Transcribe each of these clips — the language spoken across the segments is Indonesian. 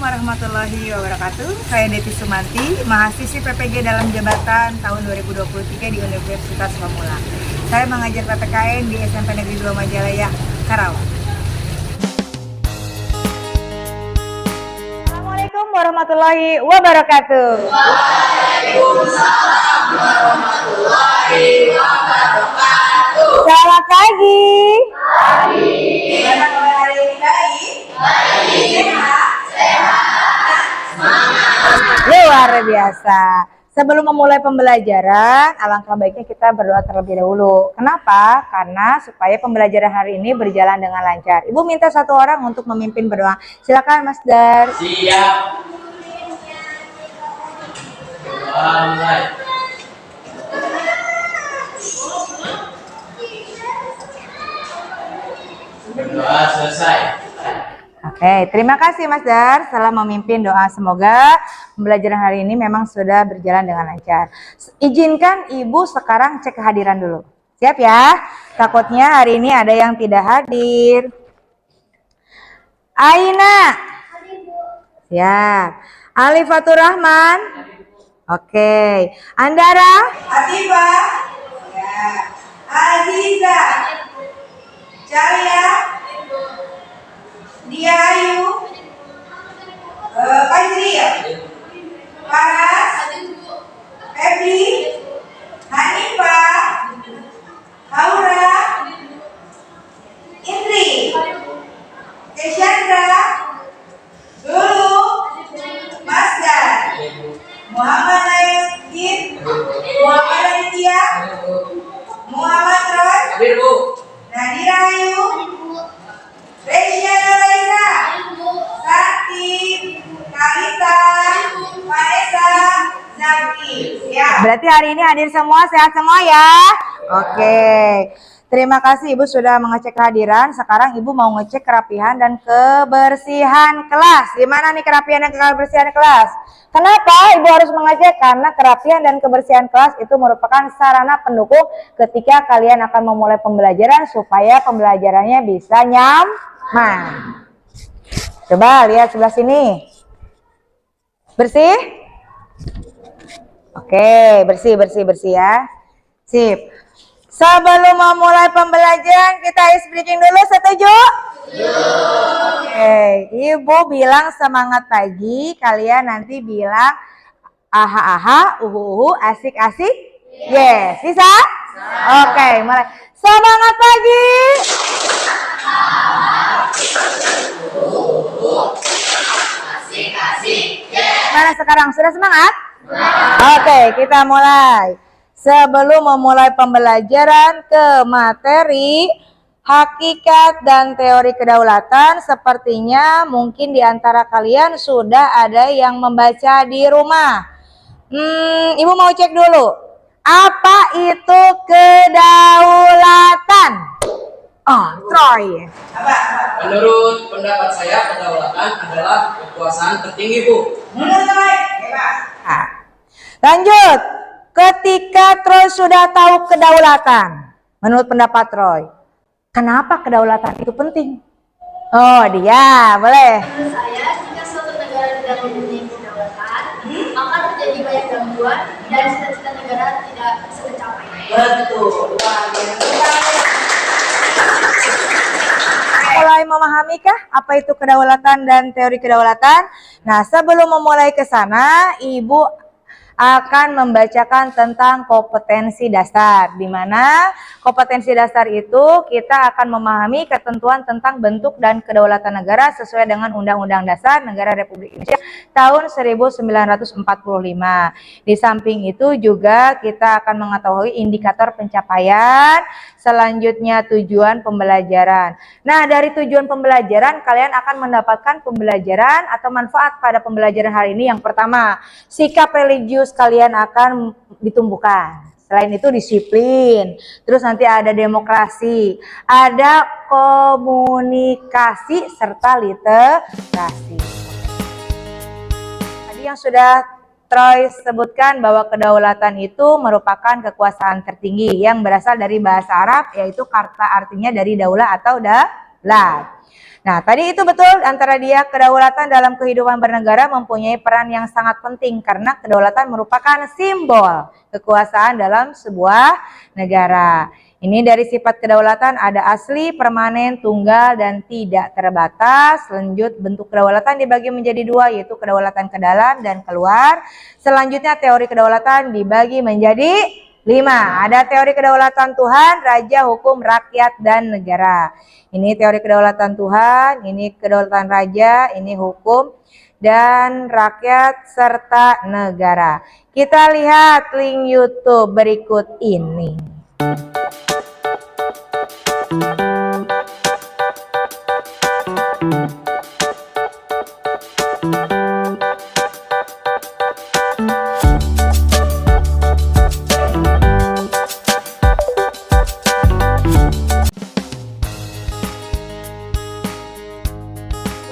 warahmatullahi wabarakatuh. Saya Devi Sumanti, mahasiswi PPG dalam jabatan tahun 2023 di Universitas Pamula. Saya mengajar PPKN di SMP Negeri 2 Majalaya, Karawang. Assalamualaikum warahmatullahi wabarakatuh. Waalaikumsalam warahmatullahi wabarakatuh. Selamat pagi. Gimana kabar hari ini? Baik. Sehat. Semangat. Luar biasa. Sebelum memulai pembelajaran, alangkah baiknya kita berdoa terlebih dahulu. Kenapa? Karena supaya pembelajaran hari ini berjalan dengan lancar. Ibu minta satu orang untuk memimpin berdoa. Silakan Mas Dar. Siap. Doa mulai. Doa selesai. Oke, terima kasih Mas Dar telah memimpin doa. Semoga pembelajaran hari ini memang sudah berjalan dengan lancar. Izinkan Ibu sekarang cek kehadiran dulu. Siap ya? Takutnya hari ini ada yang tidak hadir. Aina. Siap. Alifatur Rahman. Oke. Andara. Atifa. Ya. Aziza. Calia. Dia Ayu. Fajriya. Paras. Febri. Hanifah. Haura. Indri. Kesyandra. Dulu. Masdar. Muhammad Aidin. Muhammad Aditya. Muhammad Roy. Hadir, Bu. Nadira Ayu. Resia Laisa. Sakti. Kalita. Vanessa. Zaki. Ya. Berarti hari ini hadir semua, sehat semua ya? Oke. Terima kasih Ibu sudah mengecek kehadiran. Sekarang Ibu mau ngecek kerapihan dan kebersihan kelas. Gimana nih kerapihan dan kebersihan kelas? Kenapa Ibu harus mengecek? Karena kerapihan dan kebersihan kelas itu merupakan sarana pendukung ketika kalian akan memulai pembelajaran supaya pembelajarannya bisa nyaman. Coba lihat sebelah sini. Bersih? Oke, bersih ya. Sip. Sebelum memulai pembelajaran, kita ice breaking dulu, setuju? Oke, Ibu bilang semangat pagi, kalian nanti bilang aha, uhu, asik. Yes, bisa? Oke, mulai. Semangat pagi. Asik. Mana sekarang? Sudah semangat? Oke, kita mulai. Sebelum memulai pembelajaran ke materi hakikat dan teori kedaulatan, sepertinya mungkin di antara kalian sudah ada yang membaca di rumah. Ibu mau cek dulu. Apa itu kedaulatan? Troy. Menurut pendapat saya, kedaulatan adalah kekuasaan tertinggi, Bu. Lanjut. Ketika Troy sudah tahu kedaulatan, menurut pendapat Troy, kenapa kedaulatan itu penting? Oh, dia boleh. Menurut saya, jika suatu negara tidak mempunyai kedaulatan, maka terjadi banyak gangguan dan cita-cita negara tidak bisa tercapai. Betul. Mulai memahamikah apa itu kedaulatan dan teori kedaulatan? Nah, sebelum memulai ke sana, Ibu akan membacakan tentang kompetensi dasar, di mana kompetensi dasar itu kita akan memahami ketentuan tentang bentuk dan kedaulatan negara sesuai dengan Undang-Undang Dasar Negara Republik Indonesia tahun 1945. Di samping itu juga kita akan mengetahui indikator pencapaian, selanjutnya tujuan pembelajaran. Nah, dari tujuan pembelajaran kalian akan mendapatkan pembelajaran atau manfaat pada pembelajaran hari ini. Yang pertama, sikap religius kalian akan ditumbuhkan. Selain itu disiplin, terus nanti ada demokrasi, ada komunikasi, serta literasi. Tadi yang sudah Troy sebutkan bahwa kedaulatan itu merupakan kekuasaan tertinggi yang berasal dari bahasa Arab, yaitu kata artinya dari daulah atau Nah, tadi itu betul antara dia kedaulatan dalam kehidupan bernegara mempunyai peran yang sangat penting karena kedaulatan merupakan simbol kekuasaan dalam sebuah negara. Ini dari sifat kedaulatan ada asli, permanen, tunggal, dan tidak terbatas. Lanjut, bentuk kedaulatan dibagi menjadi dua, yaitu kedaulatan ke dalam dan keluar. Selanjutnya teori kedaulatan dibagi menjadi 5. Ada teori kedaulatan Tuhan, raja, hukum, rakyat, dan negara. Ini teori kedaulatan Tuhan, ini kedaulatan raja, ini hukum, dan rakyat, serta negara. Kita lihat link YouTube berikut ini.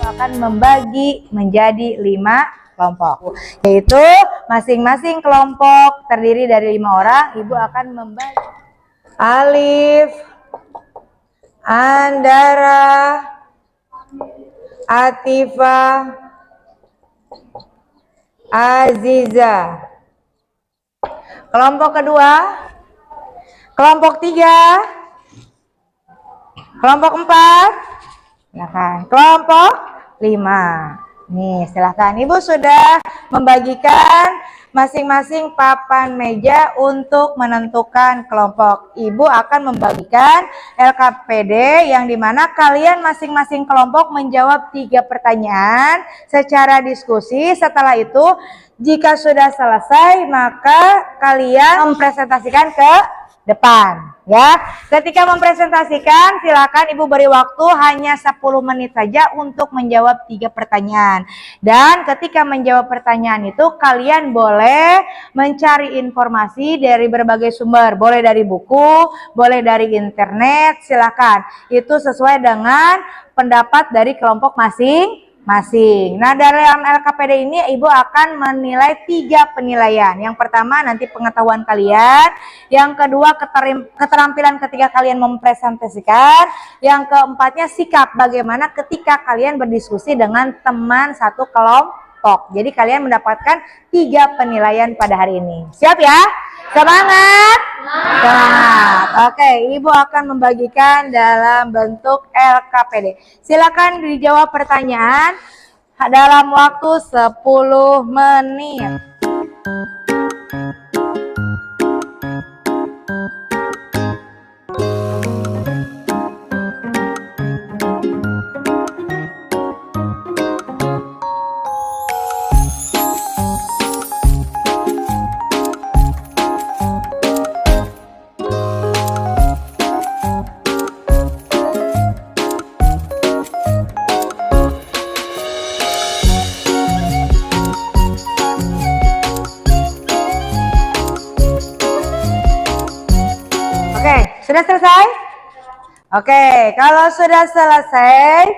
Akan membagi menjadi 5 kelompok, yaitu masing-masing kelompok terdiri dari 5 orang. Ibu akan membagi Alif, Andara, Atifah, Aziza. Kelompok kedua, kelompok 3, kelompok 4, silakan. Kelompok 5. Nih, silahkan. Ibu sudah membagikan masing-masing papan meja untuk menentukan kelompok. Ibu akan membagikan LKPD yang dimana kalian masing-masing kelompok menjawab 3 pertanyaan secara diskusi. Setelah itu, jika sudah selesai, maka kalian mempresentasikan ke depan. Ya, ketika mempresentasikan silakan ibu beri waktu hanya 10 menit saja untuk menjawab 3 pertanyaan. Dan ketika menjawab pertanyaan itu kalian boleh mencari informasi dari berbagai sumber, boleh dari buku, boleh dari internet, silakan. Itu sesuai dengan pendapat dari kelompok masing-masing. Nah, dalam LKPD ini ibu akan menilai 3 penilaian. Yang pertama nanti pengetahuan kalian, yang kedua keterampilan ketika kalian mempresentasikan, yang keempatnya sikap bagaimana ketika kalian berdiskusi dengan teman satu kelompok. Jadi kalian mendapatkan 3 penilaian pada hari ini. Siap ya? Semangat! Semangat. Oke, ibu akan membagikan dalam bentuk LKPD. Silakan dijawab pertanyaan dalam waktu 10 menit. Sudah selesai? Oke, kalau sudah selesai,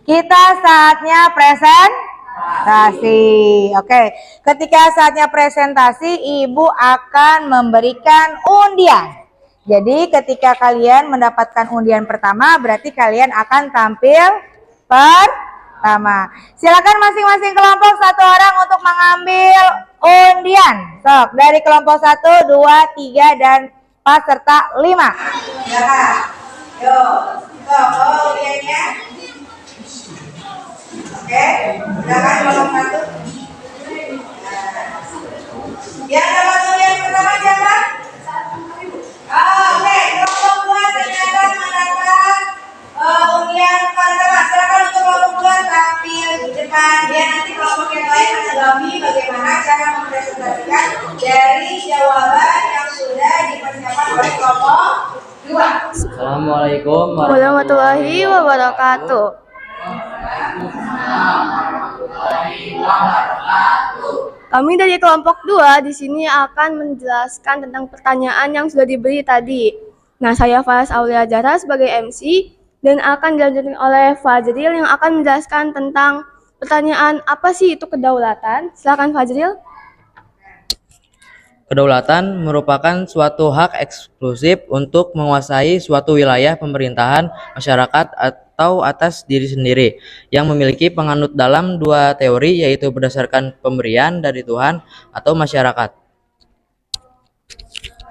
kita saatnya presentasi. Oke, ketika saatnya presentasi, ibu akan memberikan undian. Jadi ketika kalian mendapatkan undian pertama, berarti kalian akan tampil pertama. Silakan masing-masing kelompok 1 orang untuk mengambil undian. Sok, dari kelompok 1, 2, 3, dan 4 serta 5. Silakan. Yuk, sok, bawa undiannya. Oke, silakan kelompok 1. Yang dapat undian pertama siapa? Oke, kelompok 2 ternyata mendapat undian pertama. Silakan untuk kelompok 2 tampil di depan. Biar nanti kelompok yang lain menanggapi bagaimana cara mempresentasikan dari jawaban yang sudah dipersiapkan oleh kelompok 2. Assalamualaikum warahmatullahi wabarakatuh. Kami dari kelompok 2 di sini akan menjelaskan tentang pertanyaan yang sudah diberi tadi. Nah, saya Falas Aulia Zahra sebagai MC dan akan dilanjutkan oleh Fajril yang akan menjelaskan tentang pertanyaan apa sih itu kedaulatan. Silakan Fajril. Kedaulatan merupakan suatu hak eksklusif untuk menguasai suatu wilayah pemerintahan, masyarakat, atau atas diri sendiri yang memiliki penganut dalam dua teori, yaitu berdasarkan pemberian dari Tuhan atau masyarakat.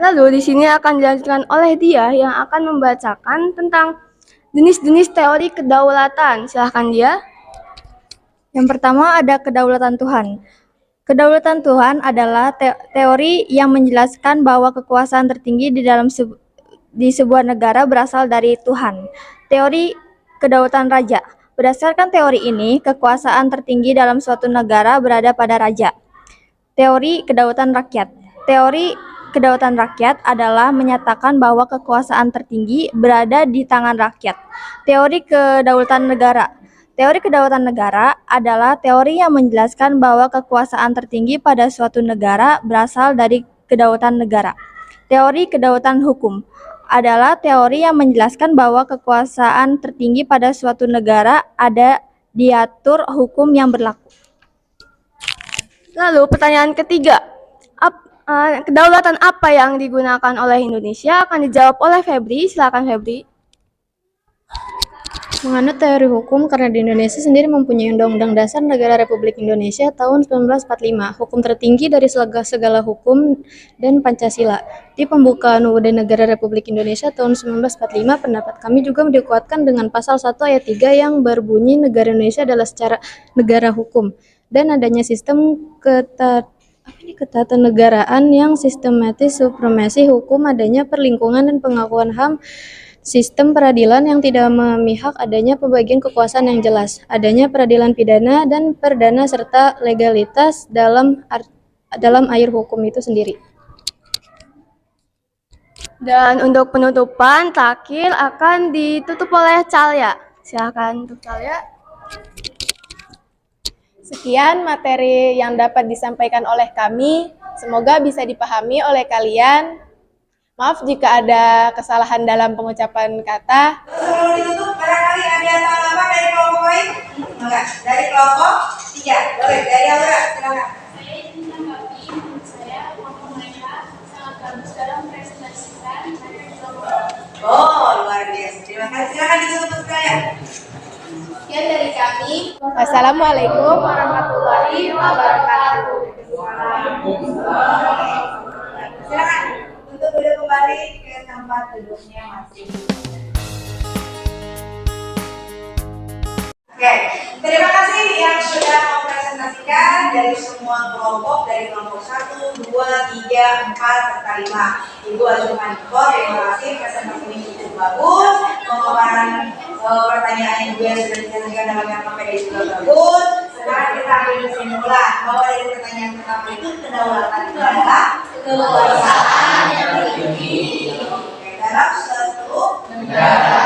Lalu di sini akan dilanjutkan oleh dia yang akan membacakan tentang jenis-jenis teori kedaulatan. Silahkan dia. Yang pertama ada kedaulatan Tuhan. Kedaulatan Tuhan adalah teori yang menjelaskan bahwa kekuasaan tertinggi di sebuah negara berasal dari Tuhan. Teori kedaulatan raja. Berdasarkan teori ini, kekuasaan tertinggi dalam suatu negara berada pada raja. Teori kedaulatan rakyat. Teori kedaulatan rakyat adalah menyatakan bahwa kekuasaan tertinggi berada di tangan rakyat. Teori kedaulatan negara. Teori kedaulatan negara adalah teori yang menjelaskan bahwa kekuasaan tertinggi pada suatu negara berasal dari kedaulatan negara. Teori kedaulatan hukum adalah teori yang menjelaskan bahwa kekuasaan tertinggi pada suatu negara ada diatur hukum yang berlaku. Lalu pertanyaan ketiga, kedaulatan apa yang digunakan oleh Indonesia akan dijawab oleh Febri. Silakan Febri. Menganut teori hukum karena di Indonesia sendiri mempunyai Undang-Undang Dasar Negara Republik Indonesia tahun 1945, hukum tertinggi dari segala hukum dan Pancasila. Di pembukaan UUD Negara Republik Indonesia tahun 1945, pendapat kami juga dikuatkan dengan pasal 1 ayat 3 yang berbunyi negara Indonesia adalah secara negara hukum dan adanya sistem ketatanegaraan yang sistematis, supremasi hukum, adanya perlingkungan dan pengakuan HAM, sistem peradilan yang tidak memihak, adanya pembagian kekuasaan yang jelas, adanya peradilan pidana dan perdana serta legalitas dalam air hukum itu sendiri. Dan untuk penutupan, takhir akan ditutup oleh Calya. Silakan untuk Calya. Sekian materi yang dapat disampaikan oleh kami. Semoga bisa dipahami oleh kalian. Maaf jika ada kesalahan dalam pengucapan kata. Sebelum ditutup, barangkali ada tanggapan dari kelompok lain? Enggak, dari kelompok 3. Boleh, dari Aura, silakan. Saya ingin menanggapi, menurut saya kelompok mereka sangat bagus dalam presentasikan materi kelompok. Oh, luar biasa. Terima kasih. Silakan ditutup sekalian. Sekian dari kami. Wassalamualaikum warahmatullahi wabarakatuh. Silakan untuk duduk kembali ke tempat duduknya masing. Oke, terima kasih yang sudah mempresentasikan dari semua kelompok, dari kelompok 1, 2, 3, 4, serta 5. Ibu Ajuman Kor, terima kasih, presentasi ini cukup bagus. Pemaparan pertanyaan juga yang sudah disampaikan dalam yang PPD juga bagus. Sekarang kita ambil kesimpulan bahwa dari pertanyaan pertama itu kedaulatan itu adalah kekuasaan yang tertinggi dalam suatu negara.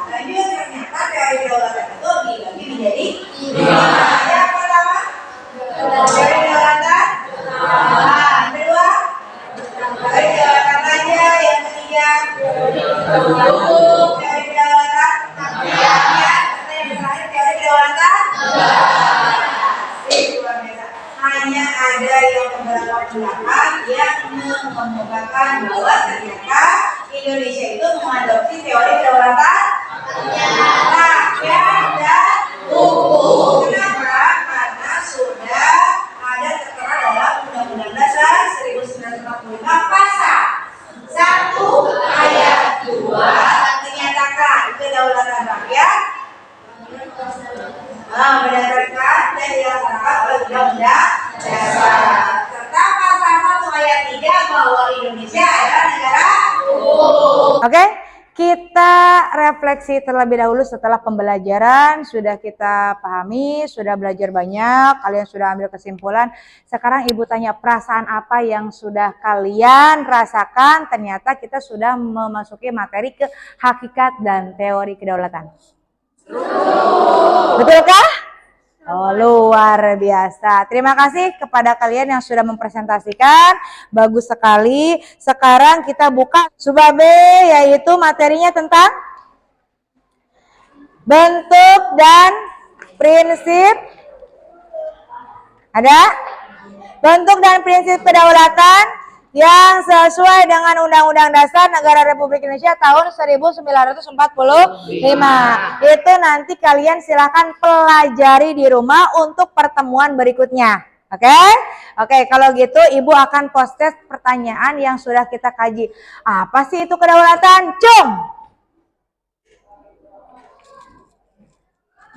Dan juga ternyata teori kedaulatan itu dibagi menjadi 5. Yang pertama, teori kedaulatan. Yang kedua, teori kedaulatan raja. Yang ketiga, hukum. Teori kedaulatan rakyat. Yang terakhir, teori kedaulatan. Luar biasa. Hanya ada yang beberapa pendapat yang mengemukakan bahwa ternyata Indonesia itu mengadopsi teori kedaulatan rakyat dan hukum. Kenapa? Karena sudah ada tertera dalam Undang-Undang Dasar 1945 pasal 1 ayat 2 menyatakan kedaulatan rakyat berdasarkan dan dilaksanakan oleh Undang-Undang Dasar, serta pasal 1 ayat 3 bahwa Indonesia adalah negara hukum. Oke, kita refleksi terlebih dahulu setelah pembelajaran. Sudah kita pahami, sudah belajar banyak, kalian sudah ambil kesimpulan. Sekarang Ibu tanya perasaan apa yang sudah kalian rasakan. Ternyata kita sudah memasuki materi ke hakikat dan teori kedaulatan. Betulkah? Oh, luar biasa. Terima kasih kepada kalian yang sudah mempresentasikan. Bagus sekali. Sekarang kita buka Subbab B, yaitu materinya tentang bentuk dan prinsip. Ada? Bentuk dan prinsip kedaulatan. yang sesuai dengan Undang-Undang Dasar Negara Republik Indonesia tahun 1945. Itu nanti kalian silahkan pelajari di rumah untuk pertemuan berikutnya. Oke? Oke, kalau gitu Ibu akan post-test pertanyaan yang sudah kita kaji. Apa sih itu kedaulatan? Cung!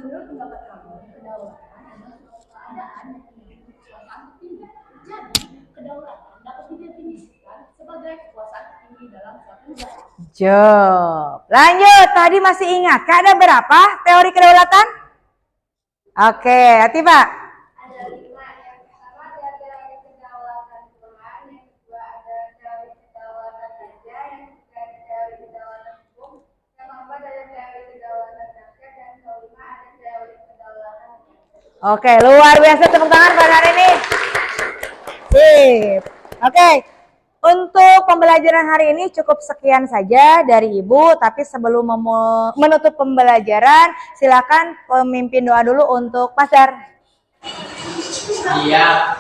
Menurut pendapat kami, kedaulatan adalah suatu keadaan yang memiliki kekuasaan tertinggi. Jadi, kedaulatan dapat didefinisikan sebagai kekuasaan tertinggi dalam suatu negara. Job. Lanjut, tadi masih ingat, ada berapa teori kedaulatan? Oke, hati Pak. Ada 5. Yang pertama ada teori kedaulatan Tuhan, yang kedua ada teori kedaulatan raja, yang ketiga ada teori kedaulatan hukum, yang keempat ada teori kedaulatan rakyat, dan kelima ada teori kedaulatan. Oke, luar biasa, tepuk tangan pada hari ini. Sip. Oke, untuk pembelajaran hari ini cukup sekian saja dari Ibu. Tapi sebelum menutup pembelajaran, silakan pemimpin doa dulu untuk Pasar. Iya.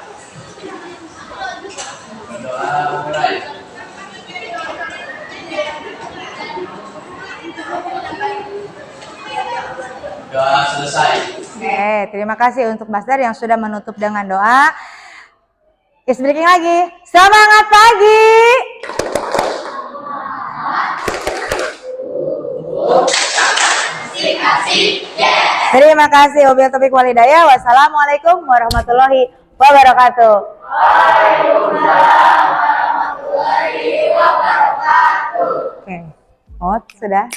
Berdoa mulai. Doa selesai. Oke, terima kasih untuk Basdar yang sudah menutup dengan doa. Is breaking lagi. Semangat pagi. Terima kasih. Wabillahi taufiq wal hidayah. Wassalamualaikum warahmatullahi wabarakatuh. Waalaikumsalam warahmatullahi wabarakatuh. Oke. Oh, sudah.